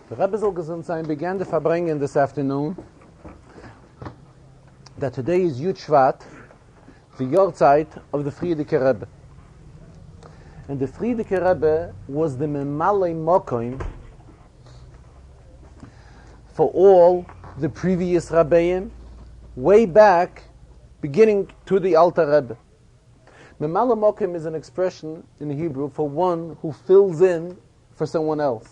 The Rebbe soll gesund sein began the Farbrengen this afternoon that today is Yud Shvat, the Yortzeit of the Frierdiker Rebbe. And the Frierdiker Rebbe was the Memalei Mokoim for all the previous Rabbeim, way back, beginning to the Alter Rebbe. Memalei Mokoim is an expression in Hebrew for one who fills in for someone else.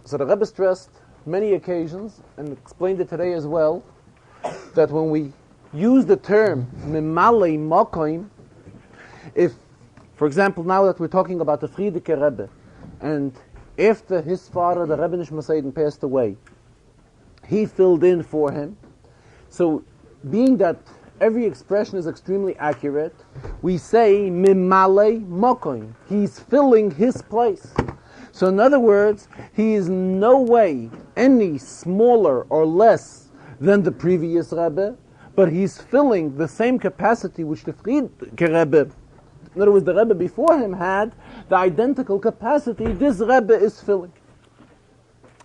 So the Rebbe stressed many occasions, and explained it today as well, that when we use the term Memalei Mokoim, if, for example, now that we're talking about the Frierdiker Rebbe, and after his father, the Rebbe Nishma Seiden, passed away, he filled in for him. So, being that every expression is extremely accurate, we say Memalei Mokoim. He's filling his place. So in other words, he is no way any smaller or less than the previous Rebbe, but he's filling the same capacity which the Frierdiker Rebbe, in other words, the Rebbe before him had, the identical capacity this Rebbe is filling.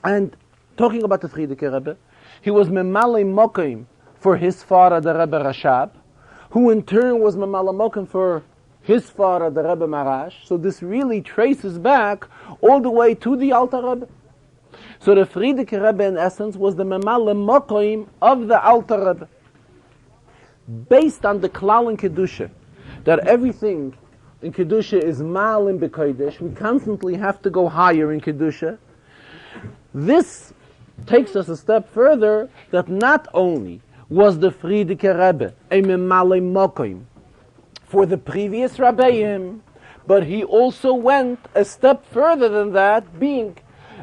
And talking about the Frierdiker Rebbe, he was Memalei Mokoim for his father, the Rebbe Rashab, who in turn was Memalei Mokoim for his father, the Rebbe Marash. So this really traces back all the way to the Alter Rebbe. So the Frierdiker Rebbe, in essence, was the Memalei Mokoim of the Alter Rebbe. Based on the Klal in Kedusha, that everything in Kedusha is Malim B'Kodesh, we constantly have to go higher in Kedusha. This takes us a step further, that not only was the Frierdiker Rebbe a Memalei Mokoim for the previous Rabbeim, but he also went a step further than that, being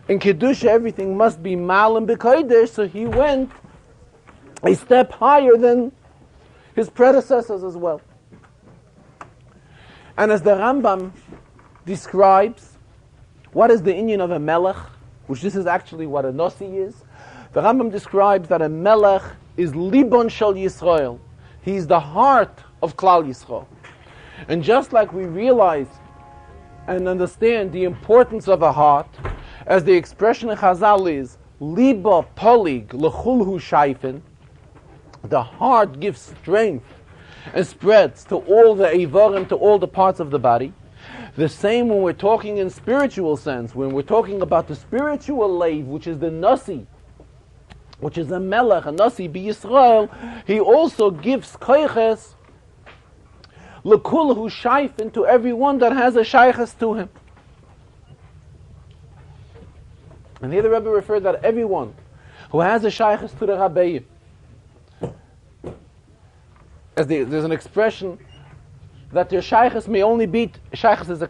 in Kedusha everything must be Malim B'Kodesh, so he went a step higher than his predecessors as well. And as the Rambam describes what is the inyan of a melech, which this is actually what a Nasi is, the Rambam describes that a melech is Libon Shel Yisrael. He is the heart of Klal Yisrael. And just like we realize and understand the importance of a heart, as the expression in Chazal is, Liba Polig L'chulhu Shaifen, the heart gives strength and spreads to all the Eivarim, to all the parts of the body. The same when we're talking in spiritual sense, when we're talking about the spiritual leiv, which is the Nasi, which is a Melech, a Nasi B'Yisrael, he also gives koiches L'kulhu Shaifen to everyone that has a shaykhs to him. And here the Rebbe referred that everyone who has a shaykhs to the Rabbeim, as there's an expression that their shaykhs may only be, shaykhs is a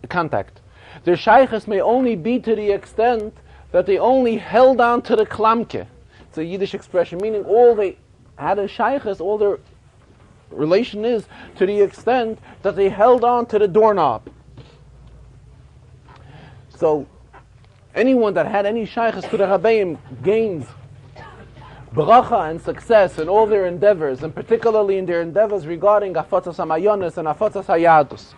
contact. Their shaykhs may only be to the extent that they only held on to the klamke. It's a Yiddish expression, meaning all they had a shaykhs, all their relation is to the extent that they held on to the doorknob. So anyone that had any shaykhs to the Rabbeim gains bracha and success in all their endeavors, and particularly in their endeavors regarding afatzas hamayonis and afatzas hayadus.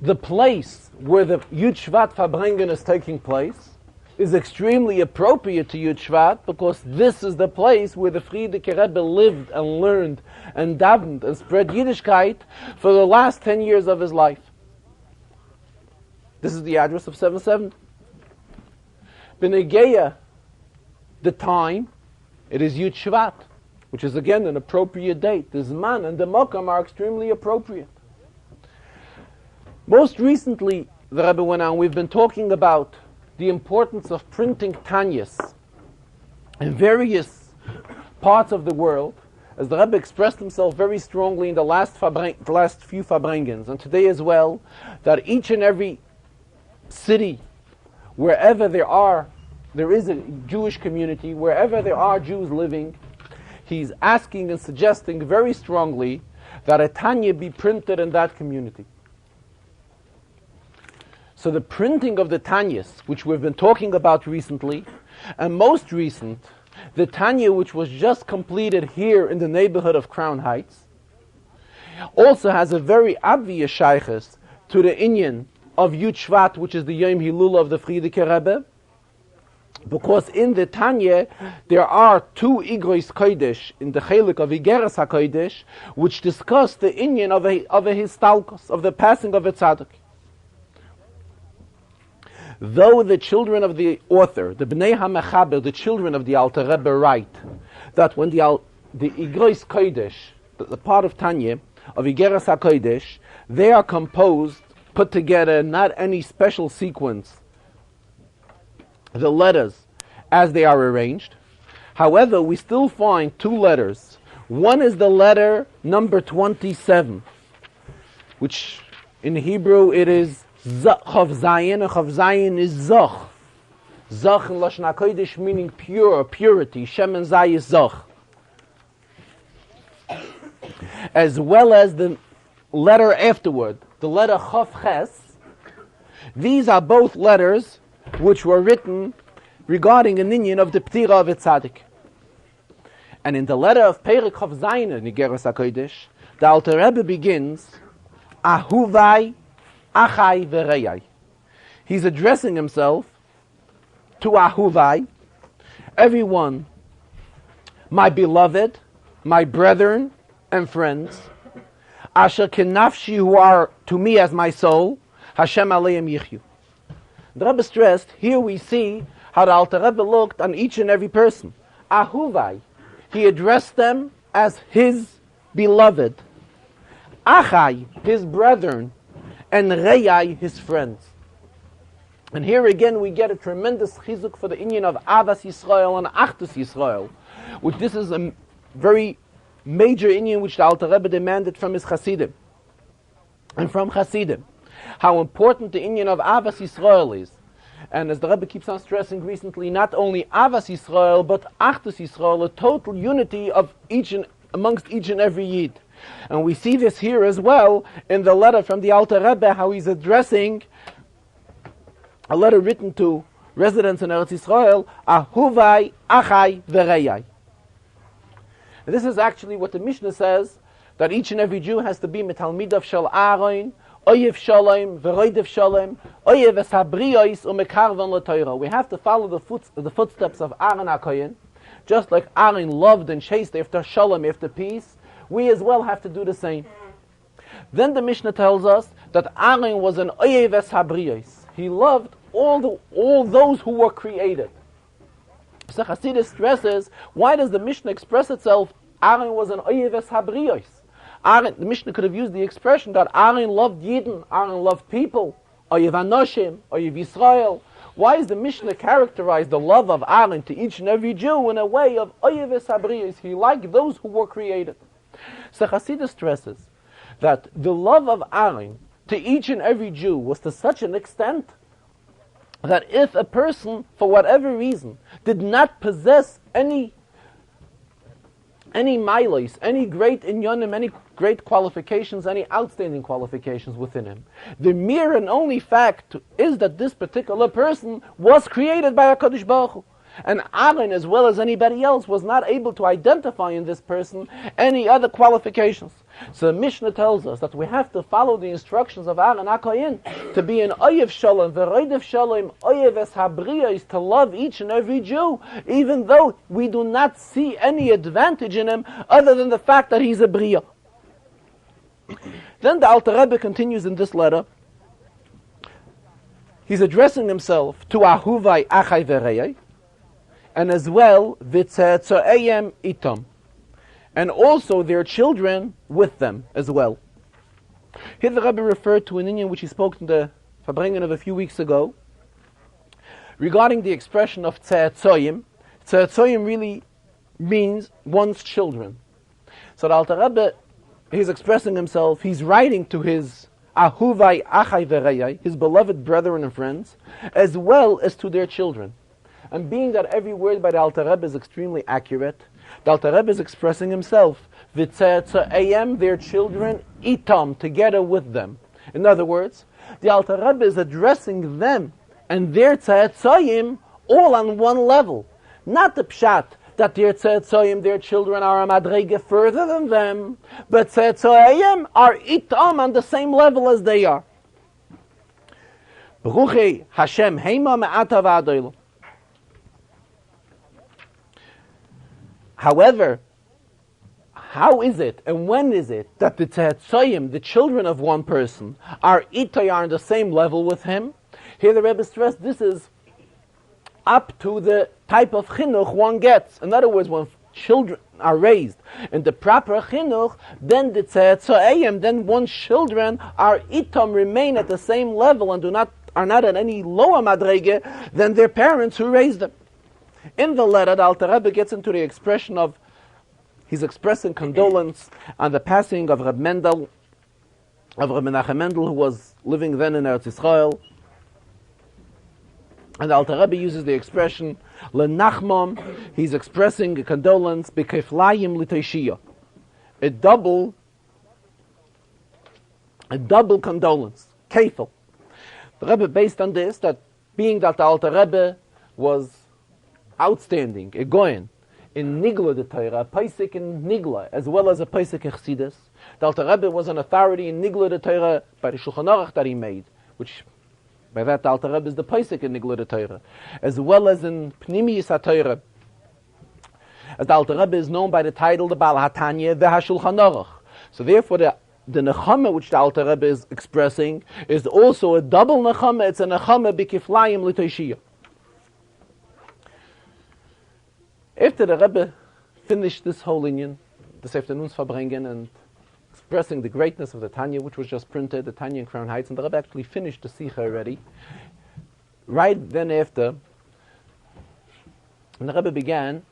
The place where the Yud Shvat Farbrengen is taking place is extremely appropriate to Yud Shvat, because this is the place where the Frierdiker Rebbe lived and learned and davened and spread Yiddishkeit for the last 10 years of his life. This is the address of 770. B'negeya, the time, it is Yud Shvat, which is again an appropriate date. The Zman and the Mokam are extremely appropriate. Most recently, the Rebbe went on, we've been talking about the importance of printing Tanyas in various parts of the world, as the Rebbe expressed himself very strongly in the last few Farbrengens, and today as well, that each and every city, wherever there is a Jewish community, wherever there are Jews living, he's asking and suggesting very strongly that a Tanya be printed in that community. So the printing of the Tanyas, which we've been talking about recently, and most recent, the Tanya which was just completed here in the neighborhood of Crown Heights, also has a very obvious shaykhis to the inyan of Yud Shvat, which is the Yom Hilula of the Frierdiker Rebbe, because in the Tanya there are two Igrois Kodesh in the Chelik of Igeres HaKodesh which discuss the inyan of a histalkos, of the passing of a tzaddik. Though the children of the author, the Bnei HaMechaber, the children of the Alter Rebbe, write that when the Igrois Kodesh, the part of Tanya of Igeres HaKodesh, they are composed, put together, not any special sequence, the letters as they are arranged. However, we still find two letters. One is the letter number 27, which in Hebrew it is Chav Zayin, and Chav Zayin is Zoch. Zoch in Lashon HaKodesh meaning pure, purity. Shem and Zay is Zoch. As well as the letter afterward, the letter Chav Ches. These are both letters which were written regarding an inyan of the Ptira of a tzaddik. And in the letter of Perek Chav Zayin in Igeres HaKodesh, the Alter Rebbe begins, Ahuvai, Achai Vereyai. He's addressing himself to Ahuvai, everyone, my beloved, my brethren and friends, Asher Kenafshi, who are to me as my soul, Hashem Aleim Yichyu. The Rebbe stressed, here we see how the Alter Rebbe looked on each and every person. Ahuvai, he addressed them as his beloved. Achai, his brethren, and Reyai, his friends. And here again we get a tremendous chizuk for the inyan of Avas Yisrael and Achdus Yisrael, which this is a very major inyan which the Alter Rebbe demanded from his Hasidim and from Hasidim. How important the inyan of Avas Yisrael is. And as the Rebbe keeps on stressing recently, not only Avas Yisrael, but Achdus Yisrael, a total unity of amongst each and every Yid. And we see this here as well in the letter from the Alter Rebbe, how he's addressing a letter written to residents in Eretz Yisrael, Ahuvai, Achai, Vereyai. This is actually what the Mishnah says, that each and every Jew has to be Metalmidav Shel Aaron, Oyev Shalom, Veroidev Shalom, Oyev Esabriyos, Umekarvan LaTorah. We have to follow the footsteps of Aaron HaKohen. Just like Aaron loved and chased after Shalom, after peace, we as well have to do the same. Then the Mishnah tells us that Aaron was an Oyev Esabriyos. He loved all those who were created. So Hasidus stresses, why does the Mishnah express itself, Aaron was an Oyev Esabriyos? The Mishnah could have used the expression that Aaron loved Yidden, Aaron loved people, Oyev Anoshim, Oyev Yisrael. Why is the Mishnah characterized the love of Aaron to each and every Jew in a way of Oyev Esabriyos? He liked those who were created. So Hasidus stresses that the love of Aaron to each and every Jew was to such an extent that if a person, for whatever reason, did not possess any milos, any great inyanim, any great qualifications, any outstanding qualifications within him, the mere and only fact is that this particular person was created by HaKadosh Baruch Hu. And Aaron, as well as anybody else, was not able to identify in this person any other qualifications. So the Mishnah tells us that we have to follow the instructions of Aaron HaKohen to be an Oyev Shalom, Veroidev Shalom, Oyev Es Habriya, is to love each and every Jew, even though we do not see any advantage in him other than the fact that he's a Briya. Then the Alter Rebbe continues in this letter. He's addressing himself to Ahuvai Achai Vereyai, and as well V'tze'etzo'eyem itom, and also their children with them as well. Here the Rebbe referred to an inyan which he spoke in the Farbrengen of a few weeks ago regarding the expression of tze'etzoyim. Tze'etzoyim really means one's children. So the Alter Rebbe, he's expressing himself, he's writing to his Ahuvai Achai Vereyai, his beloved brethren and friends, as well as to their children. And being that every word by the Alter Rebbe is extremely accurate, the Alter Rebbe is expressing himself, V'tze'etzo'eyem, their children, itam, together with them. In other words, the Alter Rebbe is addressing them and their tze'etzoyim all on one level. Not the pshat that their tzetzoyim, their children, are a madrege further than them, but tzetzoyim are itam on the same level as they are. Baruch Hashem heima me'ata v'adoilo. However, how is it and when is it that the tzetzoyim, the children of one person, are on the same level with him? Here the Rebbe stressed this is up to the type of chinuch one gets. In other words, when children are raised in the proper chinuch, then the tzetzoyim, then one's children are remain at the same level and are not at any lower madrege than their parents who raised them. In the letter, the Alter Rebbe gets into the expression of, he's expressing condolence on the passing of Reb Menachem Mendel, who was living then in Eretz Yisrael. And the Alter Rebbe uses the expression lenachmam. He's expressing a condolence b'keflayim l'teishiyah, a double condolence, kefil. The Rebbe based on this, that being that the Alter Rebbe was outstanding, a goyen in Nigla the Torah, a Paisik in Nigla, as well as a Paisik in Chassidus. The Alter Rebbe was an authority in Nigla the Torah by the Shulchan Aruch that he made, which by that the Alter Rebbe is the Paisik in Nigla the Torah, as well as in Pnimiyus HaTorah. As the Alter Rebbe is known by the title the Baal HaTanya v'HaShulchan Aruch. So therefore the nechama which the Alter Rebbe is expressing is also a double nechama. It's a nechama b'kiflayim l'toishiyah. After the Rebbe finished this whole inyan, this afternoon's Farbrengen, and expressing the greatness of the Tanya, which was just printed, the Tanya in Crown Heights, and the Rebbe actually finished the Sicha already. Right then after, and the Rebbe began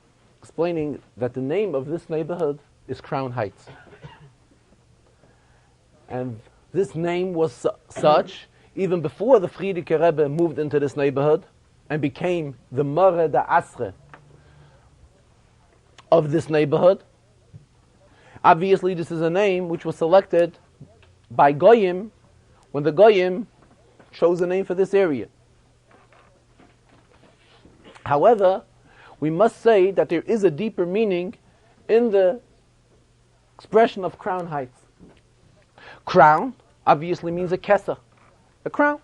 explaining that the name of this neighborhood is Crown Heights. And this name was such even before the Frierdiker Rebbe moved into this neighborhood and became the More da Asre of this neighborhood. Obviously, this is a name which was selected by Goyim when the Goyim chose a name for this area. However, we must say that there is a deeper meaning in the expression of Crown Heights. Crown obviously means a keser, a crown.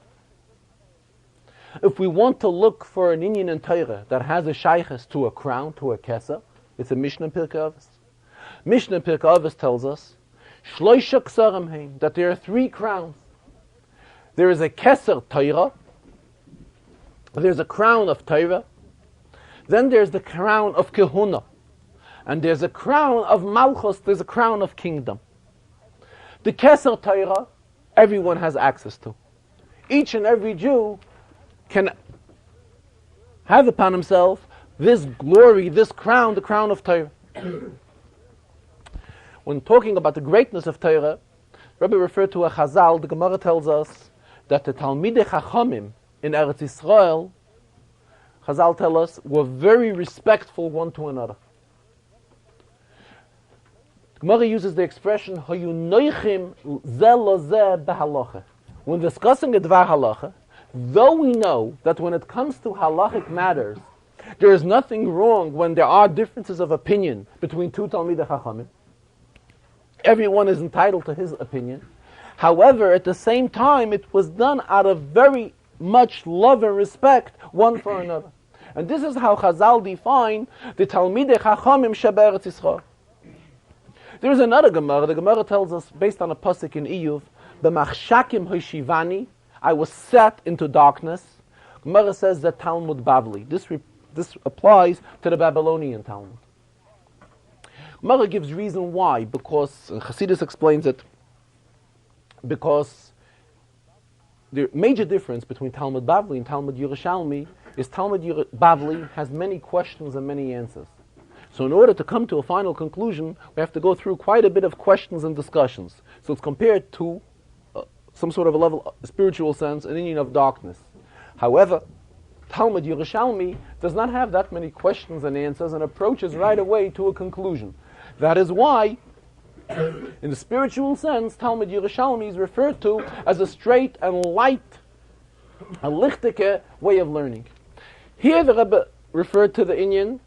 If we want to look for an inyan in Torah that has a shaykhs to a crown, to a keser, it's a Mishnah Pirkei Avos. Mishnah Pirkei Avos tells us shloisha ksarim heim, that there are 3 crowns. There is a keser Torah, there's a crown of Torah, then there's the crown of Kehuna, and there's a crown of Malchus, there's a crown of kingdom. The Keser Torah, everyone has access to. Each and every Jew can have upon himself this glory, this crown, the crown of Torah. When talking about the greatness of Torah, Rabbi referred to a Chazal. The Gemara tells us that the Talmidei Chachamim in Eretz Yisrael, Chazal tell us, were very respectful one to another. Gemara uses the expression "Hayu noichim ze lo ze behalacha." When discussing a dvar halacha, though we know that when it comes to halachic matters, there is nothing wrong when there are differences of opinion between 2 Talmidei Chachamim. Everyone is entitled to his opinion. However, at the same time, it was done out of very much love and respect one for another. And this is how Chazal define the Talmidei Chachamim shebe'eretz Yisrael. There is another Gemara. The Gemara tells us, based on a pasuk in Iyuv, "B'machshakim hoshivani," I was set into darkness. Gemara says that Talmud Bavli. This applies to the Babylonian Talmud. Gemara gives reason why, because Chassidus explains it, because the major difference between Talmud Bavli and Talmud Yerushalmi is Talmud Bavli has many questions and many answers. So in order to come to a final conclusion, we have to go through quite a bit of questions and discussions. So it's compared to some sort of a level, a spiritual sense, an inyan of darkness. However, Talmud Yerushalmi does not have that many questions and answers and approaches right away to a conclusion. That is why, in the spiritual sense, Talmud Yerushalmi is referred to as a straight and light, a lichtike way of learning. Here the Rebbe referred to the inyan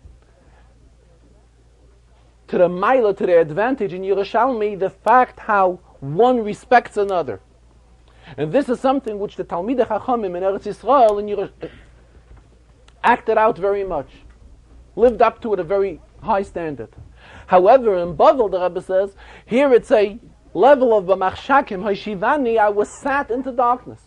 to the Maila, to the advantage in Yerushalmi, the fact how one respects another. And this is something which the Talmidei Chachamim in Eretz Yisrael acted out very much, lived up to at a very high standard. However, in Bavel, the Rebbe says, here it's a level of b'machshakim hashivani, I was sat into darkness.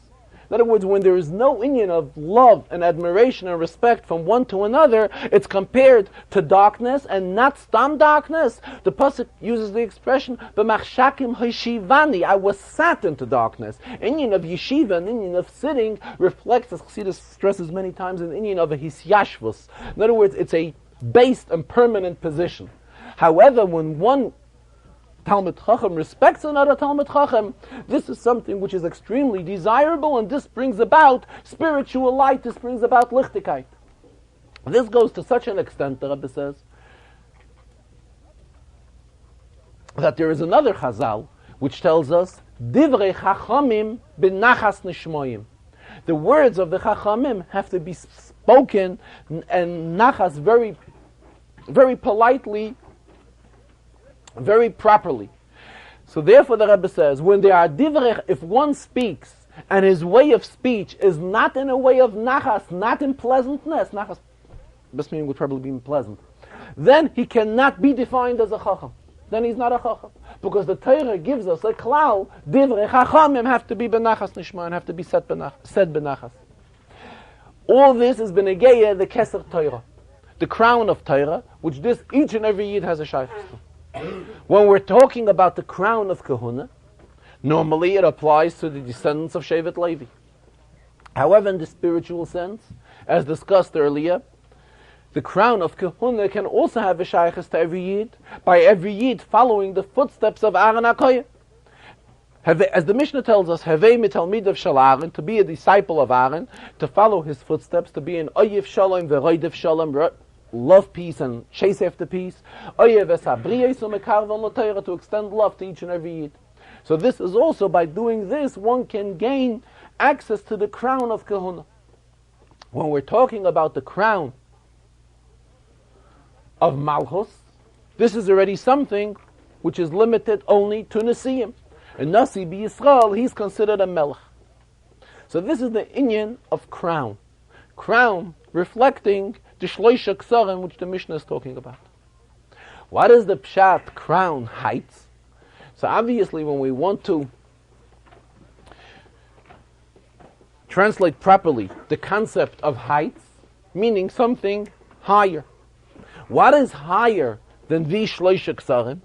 In other words, when there is no union of love and admiration and respect from one to another, it's compared to darkness and not stam darkness. The pasuk uses the expression b'machshakim hashivani, I was sat into darkness. Union of yeshiva and union of sitting reflects, as Chassidus stresses many times, an union of a hisyashvus. In other words, it's a based and permanent position. However, when one Talmid Chacham respects another Talmid Chacham, this is something which is extremely desirable, and this brings about spiritual light, this brings about lichtigkeit. This goes to such an extent, the Rebbe says, that there is another Chazal which tells us, Divrei Chachamim b'nachas nishmoyim. The words of the Chachamim have to be spoken and nachas very, very politely, very properly. So therefore the Rebbe says, when there are divrei, if one speaks and his way of speech is not in a way of nachas, not in pleasantness, nachas, this meaning would probably be pleasant, then he cannot be defined as a chacham. Then he's not a chacham. Because the Torah gives us a klal, divrei chachamim have to be benachas nishma, and have to be said benachas. All this is benegeya the keser Torah, the crown of Torah, which this each and every yid has a shaykhs to. When we're talking about the crown of Kahuna, normally it applies to the descendants of Shevet Levi. However, in the spiritual sense, as discussed earlier, the crown of Kahuna can also have a shaykhs to every yid, by every yid following the footsteps of Aaron HaKohen. As the Mishnah tells us, Havei mitalmidav shel Aaron, to be a disciple of Aaron, to follow his footsteps, to be an oyev shalom v'roidev shalom, love peace and chase after peace, to extend love to each and every yid. So this is also, by doing this, one can gain access to the crown of Kahuna. When we're talking about the crown of Malchus, this is already something which is limited only to Nasiim. And Nasi b'Yisrael, he's considered a Melech. So this is the inyan of crown. Crown reflecting the Shloisha Ksarim, which the Mishnah is talking about. What is the Pshat crown heights? So obviously when we want to translate properly the concept of heights, meaning something higher. What is higher than the Shloisha Ksarim?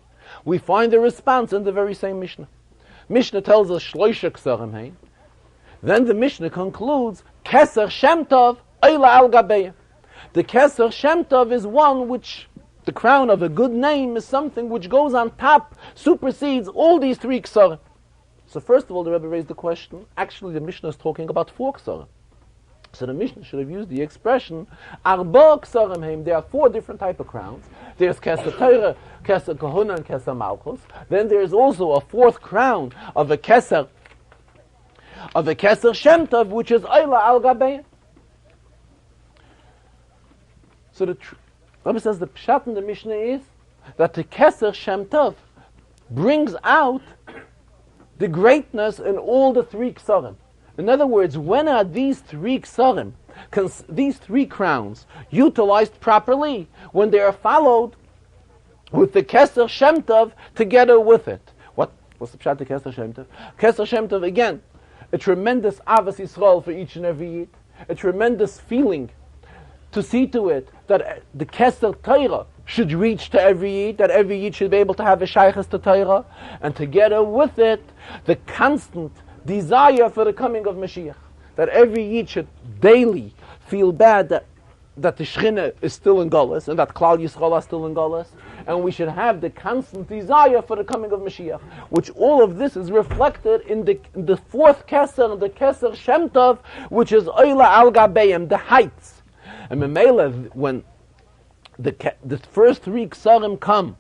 We find the response in the very same Mishnah. Mishnah tells us Shloisha Ksarim hein. Then the Mishnah concludes, Keser Shem Tov Eila Al Gabeya. The Keser Shem Tov is one which, the crown of a good name is something which goes on top, supersedes all these three Ksarim. So first of all, the Rebbe raised the question, actually the Mishnah is talking about 4 Ksarim. So the Mishnah should have used the expression, Arba Ksarim Heim. There are 4 different type of crowns. There's Keser Torah, Keser Kahuna, and Keser Malchus. Then there's also a 4th crown of a Keser Shem Tov, which is Eila Al Gabeya. So the Rebbe says the Pshat in the Mishnah is that the Keser Shem Tov brings out the greatness in all the 3 Ksarim. In other words, when are these 3 Ksarim, these 3 crowns, utilized properly? When they are followed with the Keser Shem Tov together with it. What's the Pshat of Keser Shem Tov? Keser Shem Tov, again, a tremendous Avas Yisrael for each and every Yid, a tremendous feeling to see to it that the Keser Torah should reach to every Yid, that every Yid should be able to have a Shaykhs to Torah, and together with it, the constant desire for the coming of Mashiach. That every Yid should daily feel bad that the Shechina is still in Golus, and that Klal Yisrael are still in Golus, and we should have the constant desire for the coming of Mashiach, which all of this is reflected in the 4th Keser, the Keser Shem Tov, which is Oila Al Gabeim, the heights. And Memela, when the first 3 Ksarim come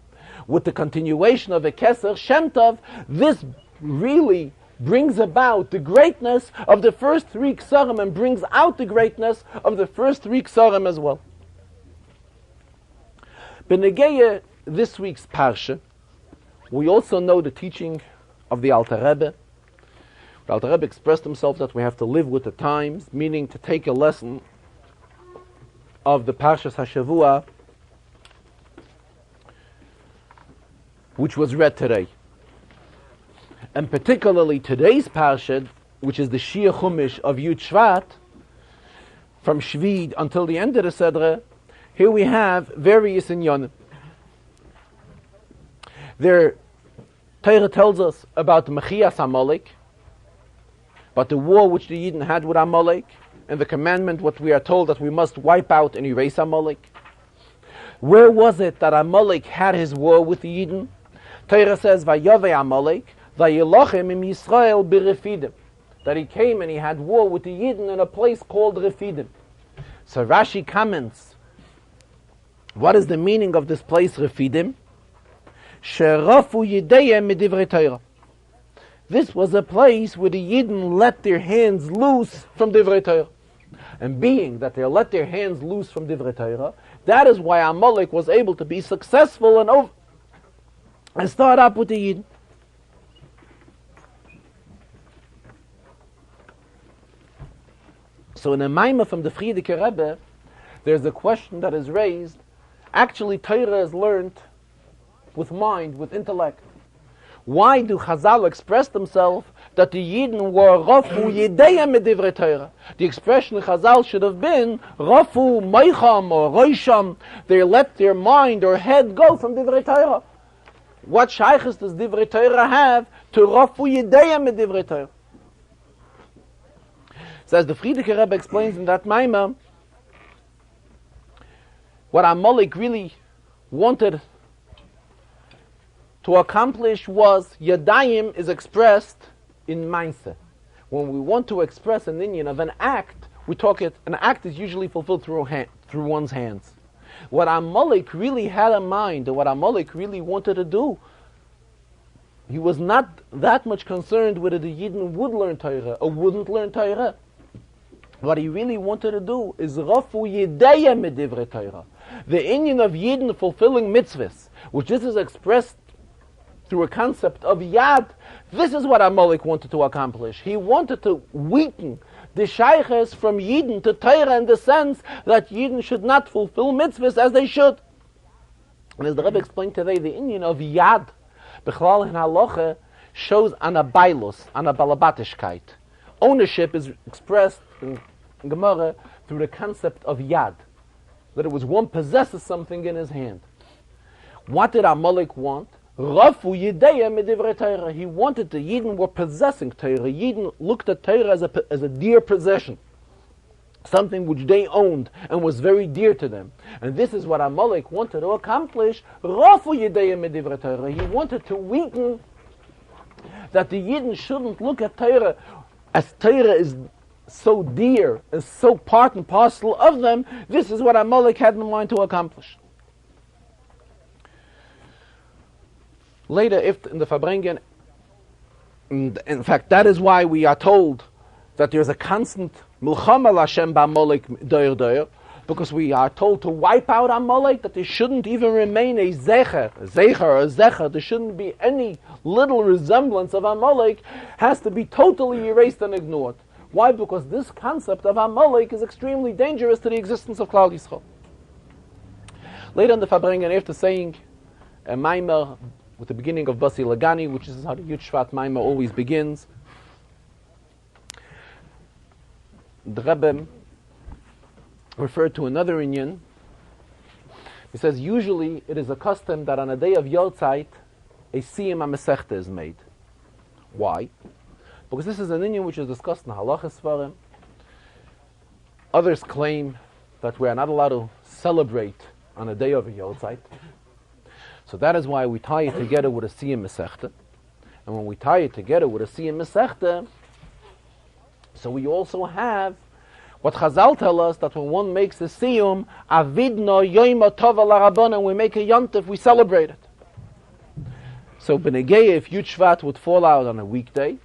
with the continuation of a Keser Shem Tov, this really brings about the greatness of the first 3 Ksarim and brings out the greatness of the first 3 Ksarim as well. Benegeya this week's Parsha, we also know the teaching of the Alter Rebbe. The Alter Rebbe expressed himself that we have to live with the times, meaning to take a lesson of the Parshas HaShavua, which was read today. And particularly today's Parsha, which is the Shir Chumash of Yud Shvat, from Shvid until the end of the Sedra, here we have various inyanim. There, Torah tells us about Mechias Amalek, about the war which the Yidden had with Amalek, and the commandment what we are told that we must wipe out and erase Amalek. Where was it that Amalek had his war with the Yidden? Torah says, Vayove Amalek, Vayilochem im Yisrael b'Refidim, that he came and he had war with the Yidden in a place called Refidim. So Rashi comments, what is the meaning of this place, Refidim? Sherafu Yideyem midivrei Torah. This was a place where the Yidden let their hands loose from divrei Torah. And being that they let their hands loose from divrei Torah, that is why Amalek was able to be successful and start up with the Yidden. So in a Maimah from the Frierdiker Rebbe, there's a question that is raised. Actually, Torah is learned with mind, with intellect. Why do Chazal express themselves that the Yidden were Rafu Yideyem Medivrei Torah? The expression Chazal should have been Rafu Meicham or Roisham. They let their mind or head go from Divrei Torah. What shaykhs does Divrei Torah have to Rafu Yideyem Medivrei Torah? So as the Frierdiker Rebbe explains in that Maimah, what Amalek really wanted to accomplish was Yadayim is expressed in Mainse. When we want to express an inyan of an act, we talk it. An act is usually fulfilled through one's hands. What Amalek really had in mind, and what Amalek really wanted to do, he was not that much concerned whether the Yidden would learn Torah or wouldn't learn Torah. What he really wanted to do is Rafu Yideyem Medivrei Torah. The inyan of Yidden fulfilling mitzvahs, which this is expressed through a concept of Yad, this is what Amalek wanted to accomplish. He wanted to weaken the shaykhs from Yidden to Torah in the sense that Yidden should not fulfill mitzvahs as they should. And as the Rebbe explained today, the inyan of Yad, Bechlal and Halacha, shows anabailus, anabalabatischkeit. Ownership is expressed in Gemara through the concept of Yad, that it was one possesses something in his hand. What did Amalek want? Rafu Yideyem Medivrei Torah. He wanted the Yidden were possessing Torah. Yidden looked at Torah as a dear possession, something which they owned and was very dear to them. And this is what Amalek wanted to accomplish. Rafu Yideyem Medivrei Torah. He wanted to weaken that the Yidden shouldn't look at Torah as Torah is so dear, is so part and parcel of them. This is what Amalek had in mind to accomplish. Later, if in the Farbrengen, in fact, that is why we are told that there's a constant milchama l'Hashem b'Amalek doir, because we are told to wipe out Amalek, that there shouldn't even remain a zecher. There shouldn't be any little resemblance of Amalek, has to be totally erased and ignored. Why? Because this concept of Amalek is extremely dangerous to the existence of Klal Yisrael. Later in the Farbrengen, after saying a Maimer with the beginning of Basi Lagani, which is how the Yud Shvat Maimer always begins, the Rebbe referred to another inyan. He says usually it is a custom that on a day of Yotzeit a Siyum HaMesechta is made. Why? Because this is an inyan which is discussed in Halachas Svarim. Others claim that we are not allowed to celebrate on a day of a Yotzeit. So that is why we tie it together with a Siyum Mesechta. And when we tie it together with a Siyum Mesechta, so we also have what Chazal tell us, that when one makes a Siyum, Avidno Yoima Tova L'Rabbanan, we make a Yontif, we celebrate it. So B'Negeya, if Yud Shvat would fall out on a weekday,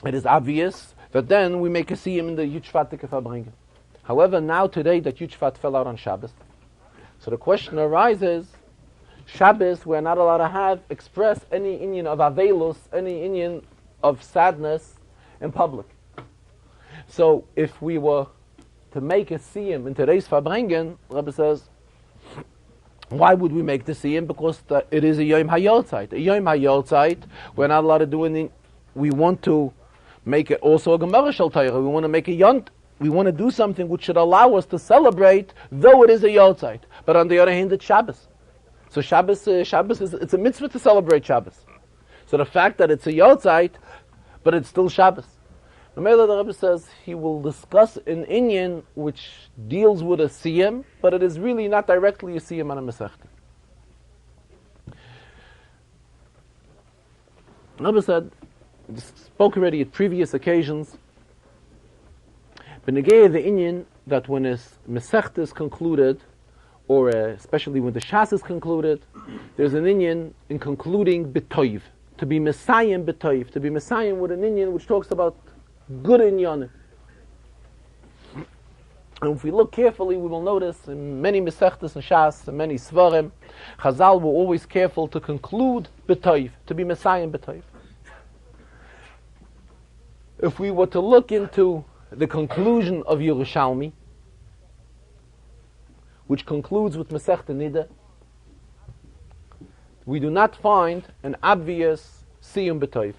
it is obvious that then we make a Siyum in the Yud Shvat Farbrengen. However, now today that Yud Shvat fell out on Shabbos, So the question arises, Shabbos, we're not allowed to express any inyan of avelus, any inyan of sadness in public. So if we were to make a siyum in today's Farbrengen, Rebbe says, why would we make the siyum? Because it is a Yom HaYortzeit. A Yom HaYortzeit, we're not allowed to do anything. We want to make it also a Gemara Shel Torah. We want to make a Yont. We want to do something which should allow us to celebrate, though it is a Yortzeit. But on the other hand, it's Shabbos. So Shabbos is, it's a mitzvah to celebrate Shabbos. So the fact that it's a Yortzeit, but it's still Shabbos. The Rebbe says he will discuss an inyan which deals with a siyum, but it is really not directly a siyum on a Masechta. The Rebbe said, spoke already at previous occasions, Benegei the inyan that when a Masechta is concluded, or especially when the Shas is concluded, there's an inyan in concluding b'toiv, to be Messiah b'toiv, to be Messiah with an inyan which talks about good inyanim. And if we look carefully, we will notice in many Masechtas and Shas, and many Svarim, Chazal were always careful to conclude b'toiv, to be Messiah b'toiv. If we were to look into the conclusion of Yerushalmi, which concludes with Masechta Nida, we do not find an obvious siyum b'toiv.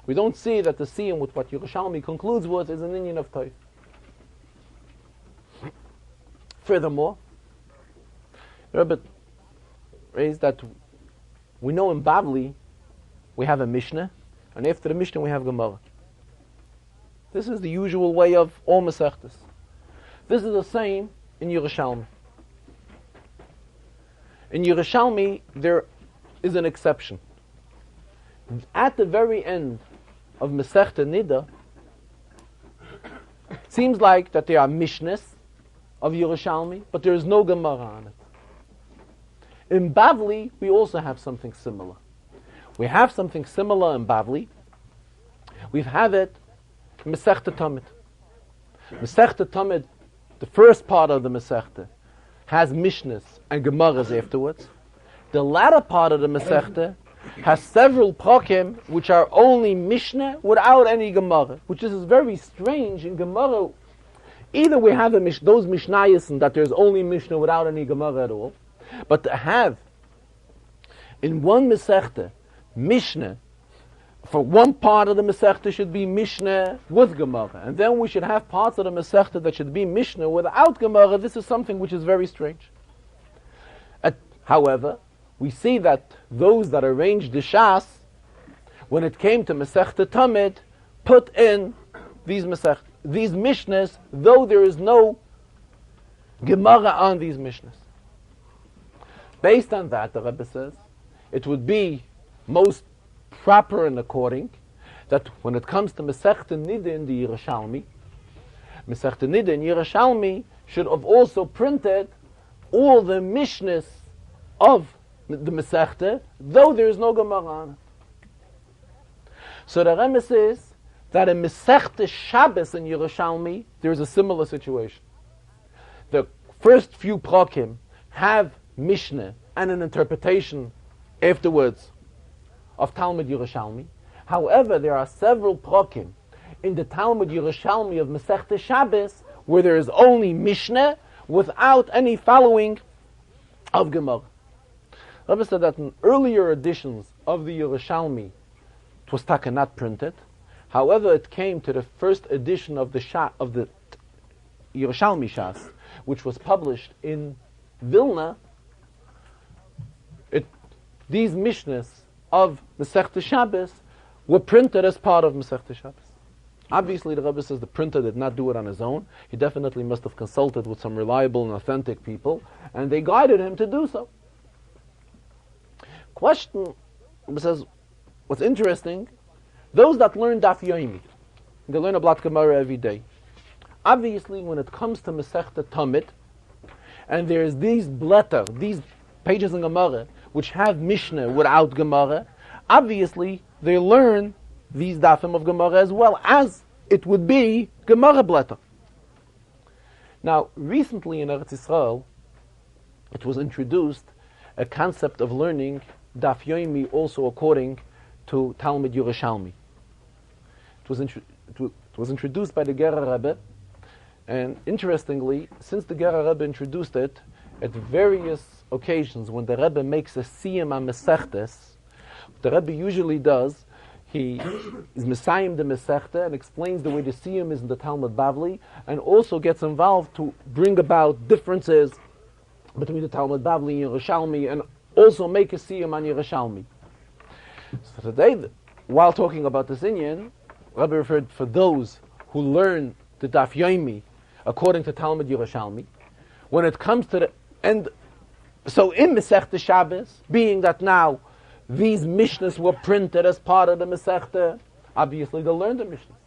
We don't see that the siyum with what Yerushalmi concludes with is an inyan of toiv. Furthermore, Rebbe raised that we know in Bavli we have a Mishnah, and after the Mishnah we have Gemara. This is the usual way of all Masechtas. This is the same in Yerushalmi. In Yerushalmi, there is an exception. At the very end of Masechta Nida, it seems like that there are Mishnahs of Yerushalmi, but there is no Gemara on it. In Bavli, we also have something similar. We have something similar in Bavli. We have it in Masechta Tamid. Masechta Tamid, the first part of the Masechta, has Mishnahs and Gemaras afterwards. The latter part of the Masechta has several prakim which are only Mishnah without any Gemara, which is very strange. In Gemara, either we have those Mishnayos and that there's only Mishnah without any Gemara at all, but to have in one Masechta Mishnah, for one part of the Masechta should be Mishnah with Gemara, and then we should have parts of the Masechta that should be Mishnah without Gemara. This is something which is very strange. However, we see that those that arranged the Shas, when it came to Masechta Tamid, put in these Mishnahs, though there is no Gemara on these Mishnahs. Based on that, the Rebbe says, it would be most proper and according that when it comes to Masechta Nida in the Yerushalmi, Masechta Nida in Yerushalmi should have also printed all the Mishnahs of the Masechta, though there is no Gemara on it. So the Rebbe says that in Masechta Shabbos in Yerushalmi, there is a similar situation. The first few prakim have Mishnah and an interpretation afterwards of Talmud Yerushalmi. However, there are several prakim in the Talmud Yerushalmi of Masechta Shabbos where there is only Mishnah without any following of Gemara. Rebbe said that in earlier editions of the Yerushalmi, it was not printed. However, it came to the first edition of the Yerushalmi Shas, which was published in Vilna. These Mishnahs of Masechta Shabbos were printed as part of Masechta Shabbos. Obviously, the Rebbe says the printer did not do it on his own. He definitely must have consulted with some reliable and authentic people, and they guided him to do so. Question, Rebbe says, what's interesting, those that learn Daf Yomi, they learn a Blat Gemara every day. Obviously, when it comes to Masechta Tamid, and there's these blätter, these pages in Gemara, which have Mishnah without Gemara, obviously they learn these dafim of Gemara as well as it would be Gemara blätter. Now, recently in Eretz Yisrael, it was introduced a concept of learning Daf Yomi also according to Talmud Yerushalmi. It was introduced by the Gerer Rebbe, and interestingly, since the Gerer Rebbe introduced it, at various occasions when the Rebbe makes a siyum on Mesechtes, the Rebbe usually does, he is Mesayim the Mesechta and explains the way the siyum is in the Talmud Bavli, and also gets involved to bring about differences between the Talmud Bavli and Yerushalmi, and also make a siyum on Yerushalmi. So today, while talking about this inyan, Rabbi referred for those who learn the Daf Yomi according to Talmud Yerushalmi. When it comes to the end, so in Masechta Shabbos, being that now these Mishnahs were printed as part of the Masechta, obviously they'll learn the Mishnahs.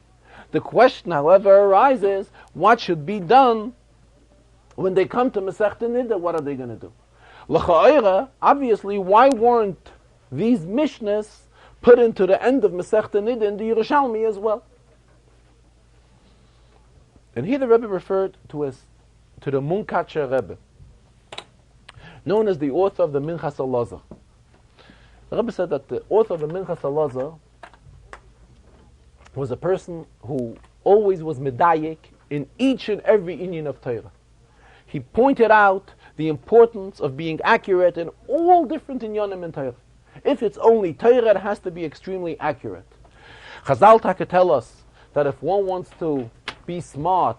The question, however, arises, what should be done when they come to Masechta Nida? What are they going to do? L'cha'ira, obviously, why weren't these Mishnahs put into the end of Masechta Nida in the Yerushalmi as well? And here the Rebbe referred to the Munkacher Rebbe, known as the author of the Minchas Elazar. The Rebbe said that the author of the Minchas Elazar was a person who always was medayik in each and every inyan of Torah. He pointed out the importance of being accurate in all different inyanim in Torah. If it's only Torah, it has to be extremely accurate. Chazal Taka tell us that if one wants to be smart,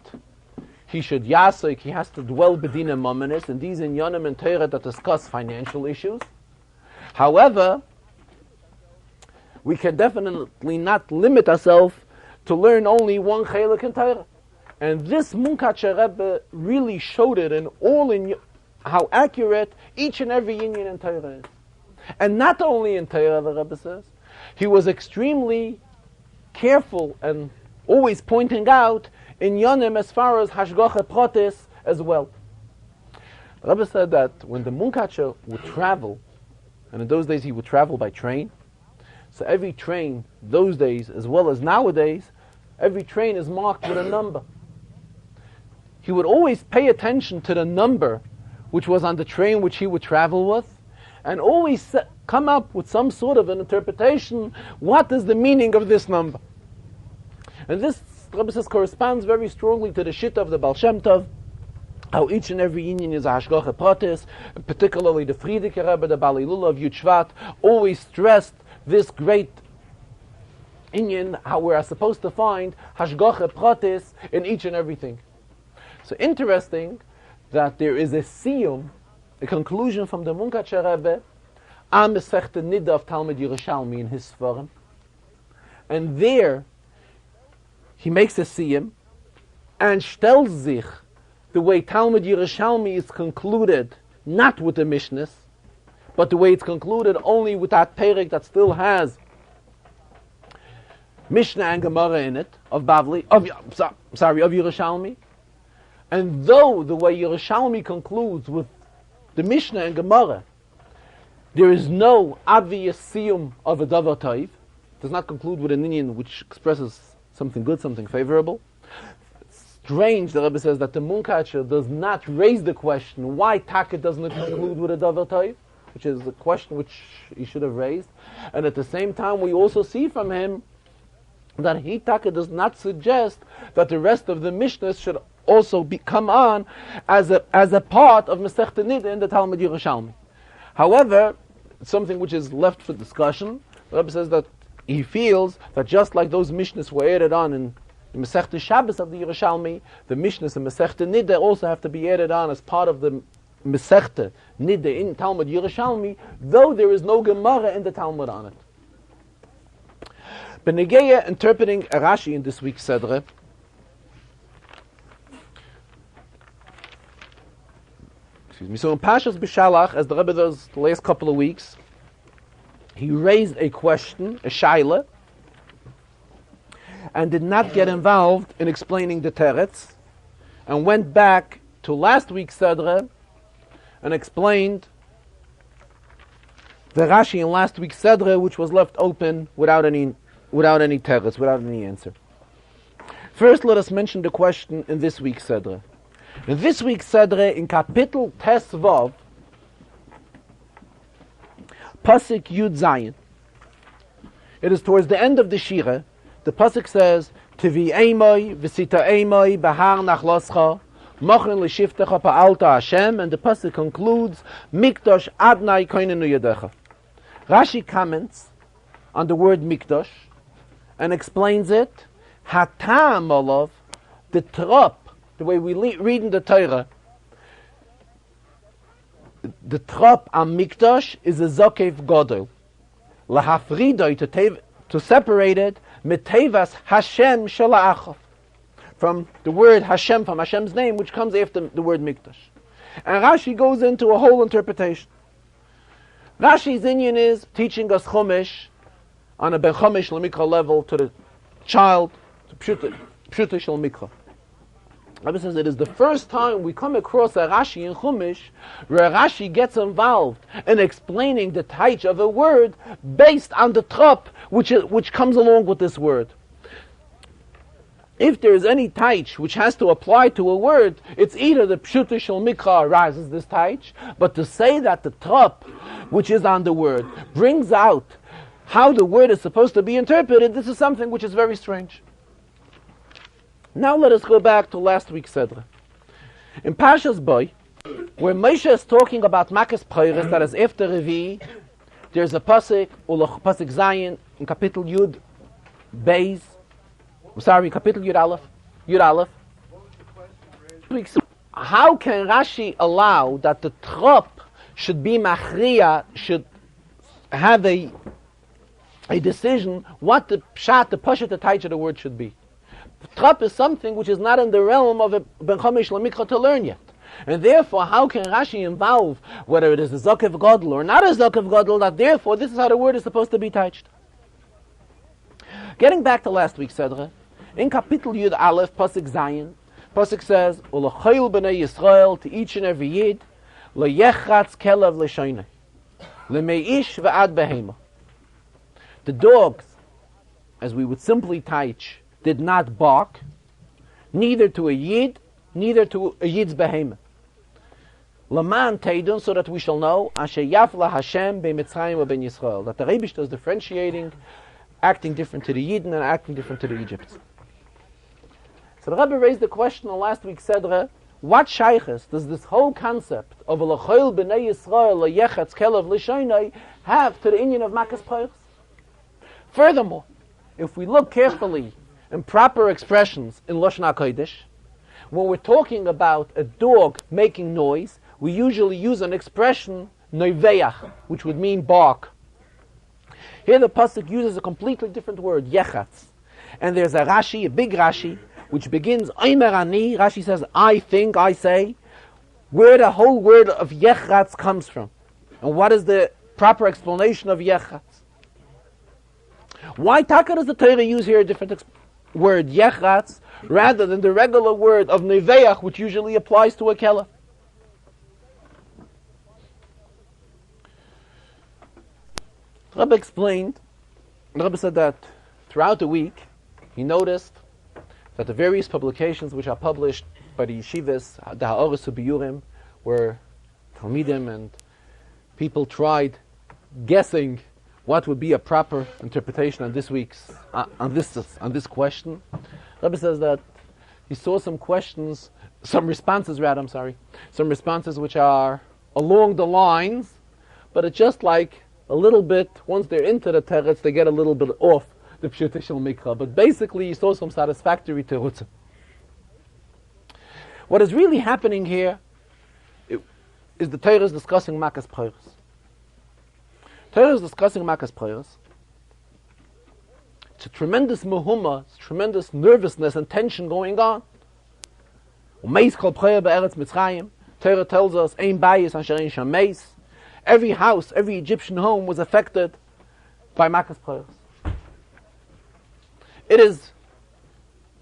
he should yasik, he has to dwell bedina momenis, and these inyanim in Torah that discuss financial issues. However, we can definitely not limit ourselves to learn only one chelik in Torah. And this Munkacher Rebbe really showed it in how accurate each and every inyan in Torah is. And not only in Torah, the Rebbe says, he was extremely careful and always pointing out in Yonim as far as Hashgacha Pratis as well. The Rebbe said that when the Munkacher would travel, and in those days he would travel by train, so every train, those days as well as nowadays, every train is marked with a number. He would always pay attention to the number which was on the train which he would travel with, and always come up with some sort of an interpretation. What is the meaning of this number? And this, Rebbe says, corresponds very strongly to the Shitta of the Baal Shem Tov, how each and every inyan is a Hashgacha Pratis, and particularly the Frierdiker Rebbe, the Bali Lula of Yud Shvat, always stressed this great inyan, how we are supposed to find Hashgacha Pratis in each and everything. So interesting that there is a siyum, a conclusion from the Munkacher Rebbe, on Masechta Nida of Talmud Yerushalmi in his Sfarim. And there, he makes a siyum, and stellt sich the way Talmud Yerushalmi is concluded, not with the Mishnahs, but the way it's concluded only with that perek that still has Mishnah and Gemara in it, of Bavli, of Yerushalmi. And though the way Yerushalmi concludes with the Mishnah and Gemara, there is no obvious siyum of a davar taiv, does not conclude with an inyan which expresses something good, something favorable. It's strange, the Rebbe says, that the Munkacher does not raise the question why Taka doesn't conclude with a davar taiv, which is a question which he should have raised. And at the same time, we also see from him that he, Taka, does not suggest that the rest of the Mishnahs should also come on as a part of Masechta Nida in the Talmud Yerushalmi. However, something which is left for discussion, the Rebbe says that he feels that just like those Mishnahs were added on in the Masechta Shabbos of the Yerushalmi, the Mishnahs in Masechta Nida also have to be added on as part of the Masechta Nida in Talmud Yerushalmi, though there is no Gemara in the Talmud on it. Benegeya interpreting a Rashi in this week's Sedre, so in Pashas Beshalach, as the Rebbe does the last couple of weeks, he raised a question, a shaila, and did not get involved in explaining the teretz, and went back to last week's Sedre and explained the Rashi in last week's Sedre, which was left open without any teretz, without any answer. First, let us mention the question in this week's Sedre. In this week's Sedre, in Kapitel Tes Vav, Pasuk Yud Zayin. It is towards the end of the Shira. The Pasuk says, Tivi Eimoi, Visita Eimoi, Bahar Nachloscha, Mochen L'Shiftecha Pa'alta Hashem, and the Pasuk concludes, Mikdosh Adnai Koinenu Yadecha. Rashi comments on the word Mikdosh and explains it, Hatam Olav, the trop, the way we read in the Torah, the trop on Mikdosh is a Zokev Godel. Lahafridoi, to separate it, Metevas Hashem Shala'achav, from the word Hashem, from Hashem's name, which comes after the word Mikdash. And Rashi goes into a whole interpretation. Rashi's inyan is teaching us Chumash on a Ben Chumash L'Mikra level to the child, to Pshuta Shel Mikra. Rabbi says it is the first time we come across a Rashi in Chumash where Rashi gets involved in explaining the taich of a word based on the trop which comes along with this word. If there is any taich which has to apply to a word, it's either the Pshuta Shel Mikra arises this taich, but to say that the trop which is on the word brings out how the word is supposed to be interpreted, this is something which is very strange. Now let us go back to last week's Sedra. In Parshas Boy, where Moshe is talking about Makas Peiris, that is after Revi, there's a pasuk, pasuk Zayin, in Kapitel Yud Beis, Kapitel Yud Aleph. How can Rashi allow that the trop should be machriya, should have a decision what the pshat, the pashat, the taich of the word should be? Trop is something which is not in the realm of a Ben Chumash L'Mikra to learn yet. And therefore, how can Rashi involve whether it is a Zokev Godel or not a Zokev Godel, that therefore this is how the word is supposed to be taiched? Getting back to last week's Sedra, in Kapitel Yud Aleph, Pasuk Zayin, Pasuk says, U'l'chayil b'nei Yisrael, to each and every Yid, L'yechatz kelev l'shoynei, L'mei'ish v'ad behema. The dogs, as we would simply taich, did not bark, neither to a Yid, neither to a Yid's behemoth. Laman Teidun, so that we shall know, Asher Yafla Hashem be Mitzrayim or ben Yisrael, that the Rebishter is differentiating, acting different to the Yidden and acting different to the Egypts. So the Rebbe raised the question on last week's Sedra, what shaykhs does this whole concept of L'chayil b'nei Yisrael L'yechatz kelev l'shoynei have to the inyan of Makas Peiris? Furthermore, if we look carefully in proper expressions in Lashon HaKodesh, when we're talking about a dog making noise, we usually use an expression, noiveach, which would mean bark. Here the pasuk uses a completely different word, yechatz. And there's a Rashi, a big Rashi, which begins, Omer ani, Rashi says, I think, I say, where the whole word of yechatz comes from. And what is the proper explanation of yechatz? Why taka does the Torah use here a different word, yechatz, rather than the regular word of neveach, which usually applies to a kelah? The Rebbe explained, the Rebbe said that throughout the week, he noticed that the various publications which are published by the yeshivas, the ha'oros u'biyurim, where talmidim and people tried guessing what would be a proper interpretation on this week's on this question. Rebbe says that he saw some responses which are along the lines, but it's just like a little bit, once they're into the teretz, they get a little bit off the Pshuta Shel Mikra. But basically, he saw some satisfactory terutzim. What is really happening here is the Torah is discussing Makas Peiris. Torah is discussing Makas Peiris. It's a tremendous muhumma, it's tremendous nervousness and tension going on. Meis kol Peiris be'eretz Mitzrayim. Torah tells us, Ein bayis asher ein sham meis. Every house, every Egyptian home was affected by Makas Peiris. It is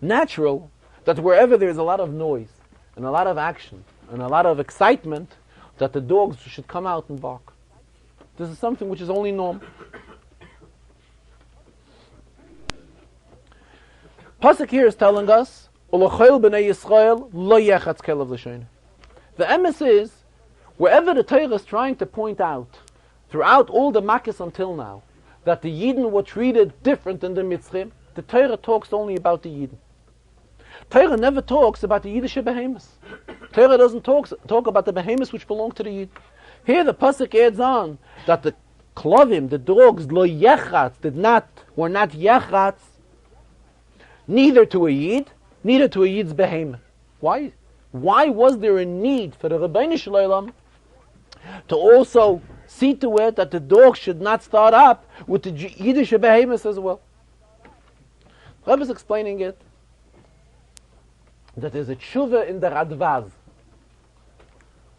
natural that wherever there is a lot of noise and a lot of action and a lot of excitement, that the dogs should come out and bark. This is something which is only normal. Pasuk here is telling us, "U'lochayil b'nei Yisrael lo yechatz kelev l'shoynei." The emes is, wherever the Torah is trying to point out throughout all the Makkos until now, that the Yidden were treated different than the Mitzrim, the Torah talks only about the Yidden. Torah never talks about the Yiddish behemoths. Torah doesn't talk about the behemoths which belong to the Yid. Here the pasuk adds on that the klovim, the dogs, lo yechatz, were not yechatz, neither to a Yid, neither to a Yid's behemoth. Why? Why was there a need for the Rebbeinu Shalom to also see to it that the dog should not start up with the Yiddish behemoths as well? The Rebbe is explaining it that there's a tshuva in the Radvaz.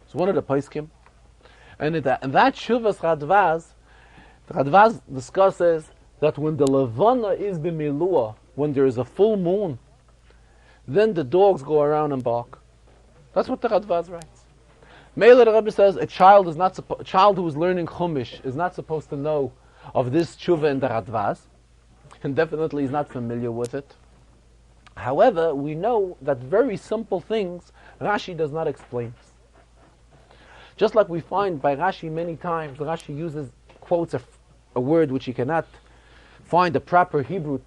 It's one of the poskim. And in that tshuva's Radvaz, the Radvaz discusses that when the Levana is b'milua, when there is a full moon, then the dogs go around and bark. That's what the Radvaz writes. Meila the Rebbe says a child who is learning Chumash is not supposed to know of this tshuva in the Radvaz, and definitely is not familiar with it. However, we know that very simple things Rashi does not explain. Just like we find by Rashi many times, Rashi quotes a word which he cannot find a proper Hebrew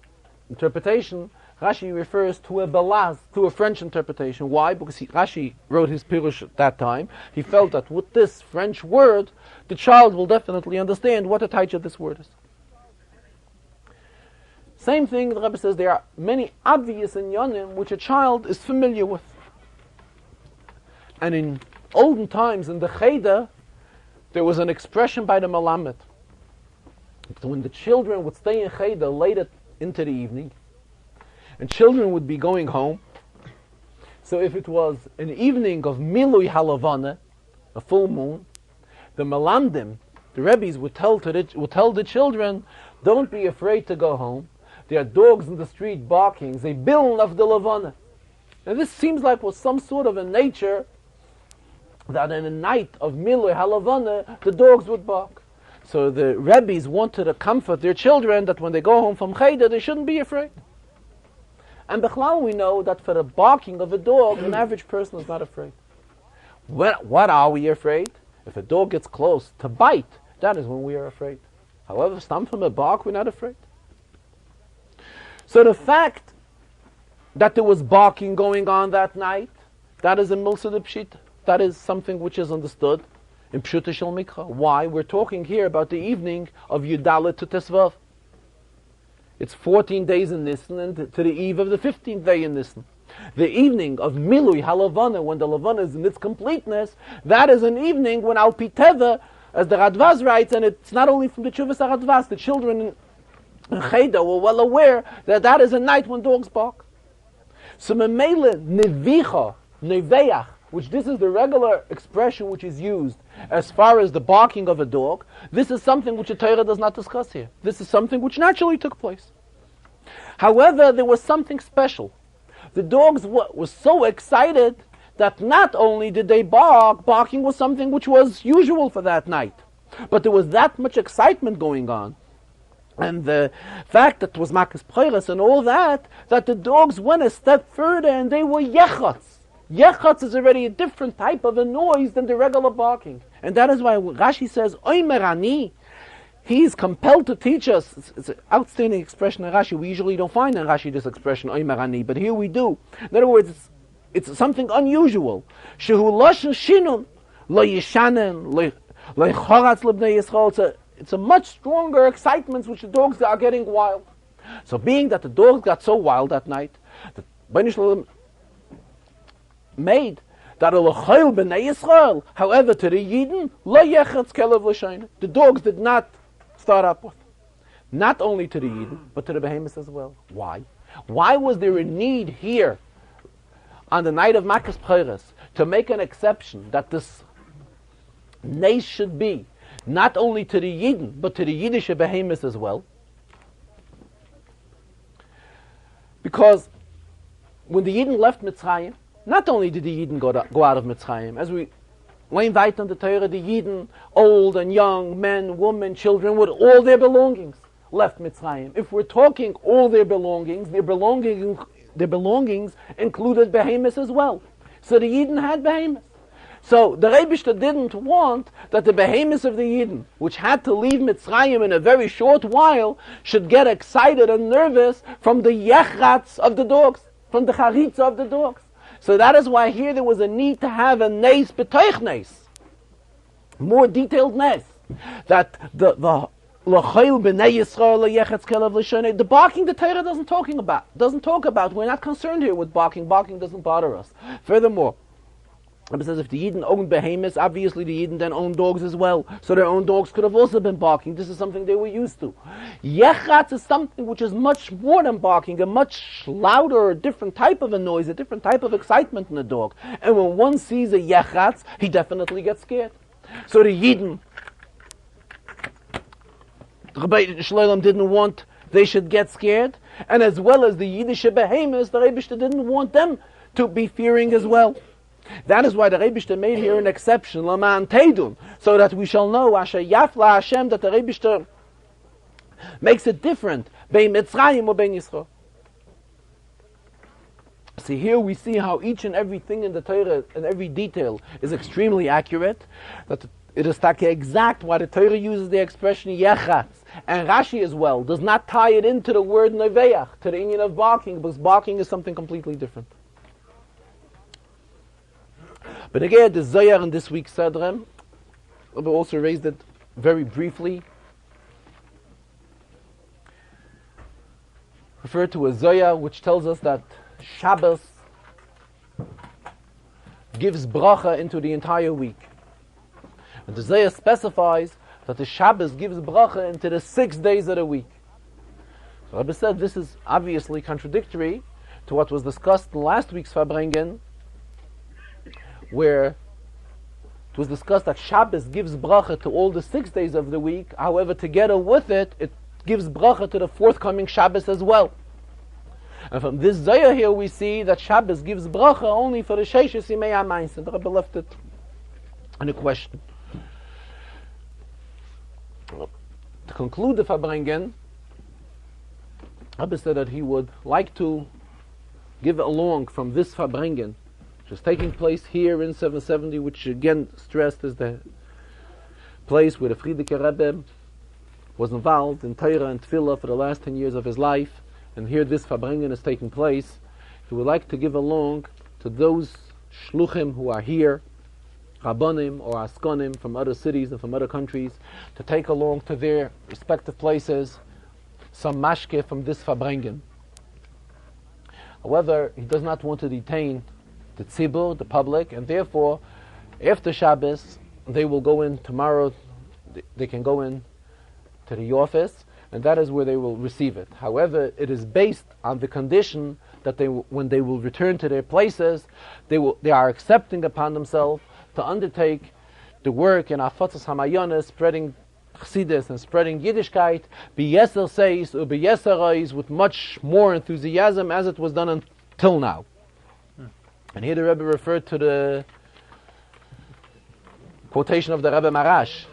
interpretation. Rashi refers to a belaz, to a French interpretation. Why? Because Rashi wrote his Pirush at that time. He felt that with this French word, the child will definitely understand what the taich of this word is. Same thing, the Rebbe says, there are many obvious inyanim which a child is familiar with. And in olden times, in the Cheder, there was an expression by the Malamed. When the children would stay in Cheder late into the evening, and children would be going home, so if it was an evening of Milui Halavana, a full moon, the Malamdim, the Rebbes would tell the children, don't be afraid to go home. There are dogs in the street barking. They biln of the Lavana. And this seems like was some sort of a nature that in a night of Milui Halavana, the dogs would bark. So the Rebbes wanted to comfort their children that when they go home from Cheder, they shouldn't be afraid. And Bechlal, we know that for the barking of a dog, an average person is not afraid. What are we afraid? If a dog gets close to bite, that is when we are afraid. However, stam from a bark, we're not afraid. So the fact that there was barking going on that night, that is a milsa de pshita. That is something which is understood in Pshuta Shel Mikra. Why? We're talking here about the evening of Yudalet to Tesvav. It's 14 days in Nisan and to the eve of the 15th day in Nisan. The evening of Milui Halavana, when the Lavana is in its completeness, that is an evening when Al Pi Teva, as the Radvaz writes, and it's not only from the Chuvas Radvaz, the children in Cheder were well aware that that is a night when dogs bark. So Memele Nevicha, Neveach, which this is the regular expression which is used as far as the barking of a dog, this is something which the Torah does not discuss here. This is something which naturally took place. However, there was something special. The dogs were so excited that not only did they bark, barking was something which was usual for that night, but there was that much excitement going on. And the fact that it was Makas Peiras and all that the dogs went a step further and they were yechatz. Yechatz is already a different type of a noise than the regular barking. And that is why Rashi says, Oimer ani, he is compelled to teach us. It's an outstanding expression in Rashi. We usually don't find in Rashi this expression, Oimer ani, but here we do. In other words, it's something unusual. Shehu loshen shinun, lo yishanen, lo yichoratz lebnei Yisrael. It's a much stronger excitement which the dogs are getting wild. So being that the dogs got so wild that night, the Bnei Shalom made that Elochayil b'nei Yisrael, however, to the Yidden, lo yechatz kelev l'shayna. The dogs did not start up with. Not only to the Yidden, but to the behemoths as well. Why? Why was there a need here, on the night of Makas Peiras, to make an exception that this nace should be not only to the Yidden, but to the Yiddish behemoths as well? Because when the Yidden left Mitzrayim, not only did the Yidden go out of Mitzrayim, as we learn weiter in the Torah, the Yidden, old and young, men, women, children, with all their belongings, left Mitzrayim. If we're talking all their belongings included behemoths as well. So the Yidden had behemoths. So the Rebishter didn't want that the behemoths of the Yidden, which had to leave Mitzrayim in a very short while, should get excited and nervous from the yechrats of the dogs, from the charitza of the dogs. So that is why here there was a need to have a nes b'toich nes, more detailed nes, that the barking the Torah doesn't talk about. We're not concerned here with barking. Barking doesn't bother us. Furthermore, it says if the Yidden owned behemoths, obviously the Yidden then owned dogs as well. So their own dogs could have also been barking. This is something they were used to. Yechatz is something which is much more than barking, a much louder, different type of a noise, a different type of excitement in a dog. And when one sees a yechatz, he definitely gets scared. So the Yidden, Rabbi Shloim didn't want they should get scared, and as well as the Yiddish behemoths, the Rebishter didn't want them to be fearing as well. That is why the Rebishter made here an exception, Laman Teidun, so that we shall know Asher Yafla Hashem, that the Rebishter makes it different, Bein Mitzrayim or Bein Yisrael. See, here we see how each and everything in the Torah and every detail is extremely accurate, that it is exact why the Torah uses the expression yechatz. And Rashi as well does not tie it into the word neveach, to the union of barking, because barking is something completely different. But again, the Zohar in this week's Sadrem, we also raised it very briefly, referred to a Zohar which tells us that Shabbos gives bracha into the entire week. And the Zohar specifies that the Shabbos gives bracha into the 6 days of the week. So Rabbi said this is obviously contradictory to what was discussed in last week's Farbrengen, where it was discussed that Shabbos gives bracha to all the 6 days of the week. However, together with it, it gives bracha to the forthcoming Shabbos as well. And from this Zohar here we see that Shabbos gives bracha only for the Sheishes Yimei HaMais. And the Rebbe left it in a question. To conclude the Farbrengen, Rebbe said that he would like to give along from this Farbrengen, which is taking place here in 770, which again stressed is the place where the Frierdiker Rebbe was involved in Torah and Tefillah for the last 10 years of his life, and here this Farbrengen is taking place. He would like to give along to those shluchim who are here, Rabbanim or Askonim from other cities and from other countries, to take along to their respective places some mashke from this Farbrengen. However, he does not want to detain the tzibur, the public, and therefore, after Shabbos, they will go in tomorrow, they can go in to the office, and that is where they will receive it. However, it is based on the condition that when they will return to their places, they are accepting upon themselves to undertake the work in Afatzas Hamayonis, spreading Chassidus and spreading Yiddishkeit, b'yeser seis or b'yeser reis, with much more enthusiasm as it was done until now. And here the Rebbe referred to the quotation of the Rebbe Marash.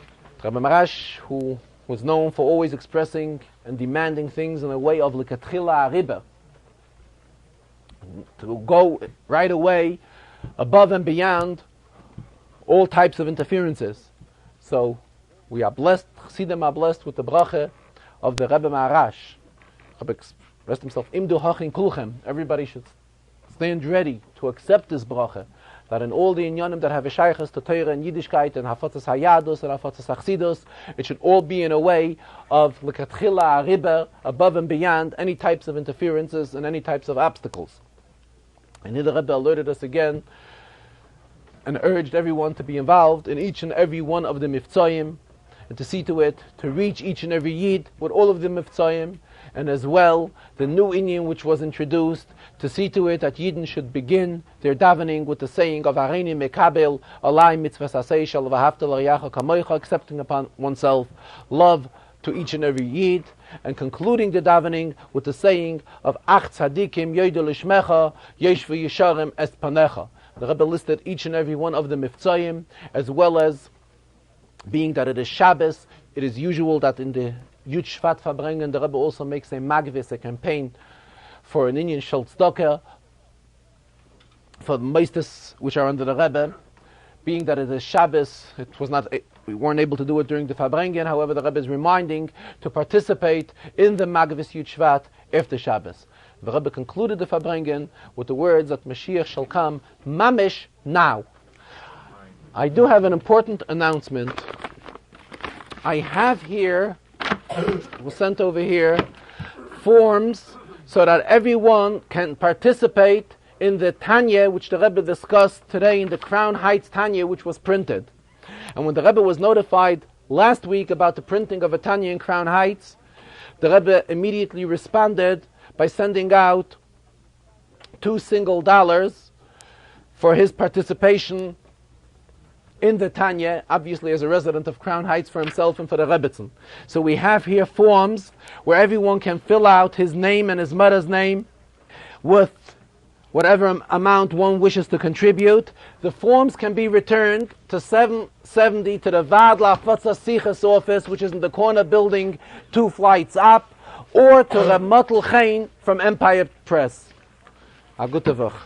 Rebbe Marash, who was known for always expressing and demanding things in a way of l'katchila ariba, to go right away above and beyond all types of interferences. So we are blessed, Chassidim are blessed with the bracha of the Rebbe Marash. Rebbe expressed himself, Imdu hachin kulchem. Everybody should stand ready to accept this bracha, that in all the inyanim that have a shaykhs to Torah and Yiddishkeit and Hafatzas Hayadus and Hafatzas Achsidus, it should all be in a way of l'katchila ariba, above and beyond any types of interferences and any types of obstacles. And here the Rebbe alerted us again and urged everyone to be involved in each and every one of the miftzayim, and to see to it, to reach each and every yid with all of the miftzayim, and as well the new inyan which was introduced, to see to it that Yidden should begin their davening with the saying of Hareini Mekabel Alai Mitzvahs Asei Shel V'Ahavta L'Reacha Kamoicha, accepting upon oneself love to each and every yid, and concluding the davening with the saying of Ach Tzadikim Yoidu Lishmecha Yeshvu Yesharim Est Panecha. The Rebbe listed each and every one of the miftzayim, as well as being that it is Shabbos, it is usual that in the Yud Shvat Farbrengen, the Rebbe also makes a magvis, a campaign for an Inyan Shel Tzedakah, for the meistes which are under the Rebbe, being that it is Shabbos, we weren't able to do it during the Farbrengen. However, the Rebbe is reminding to participate in the Magvis Yud Shvat after Shabbos. The Rebbe concluded the Farbrengen with the words that Mashiach shall come mamish now. I do have an important announcement. I have here, was sent over here, forms so that everyone can participate in the Tanya, which the Rebbe discussed today in the Crown Heights Tanya, which was printed. And when the Rebbe was notified last week about the printing of a Tanya in Crown Heights, the Rebbe immediately responded by sending out $2 single for his participation in the Tanya, obviously as a resident of Crown Heights for himself and for the Rebbetzin. So we have here forms where everyone can fill out his name and his mother's name with whatever amount one wishes to contribute. The forms can be returned to 770 to the Vad La'Fatza Sichas office, which is in the corner building 2 flights up, or to the Motel Chain from Empire Press. A gute Woche.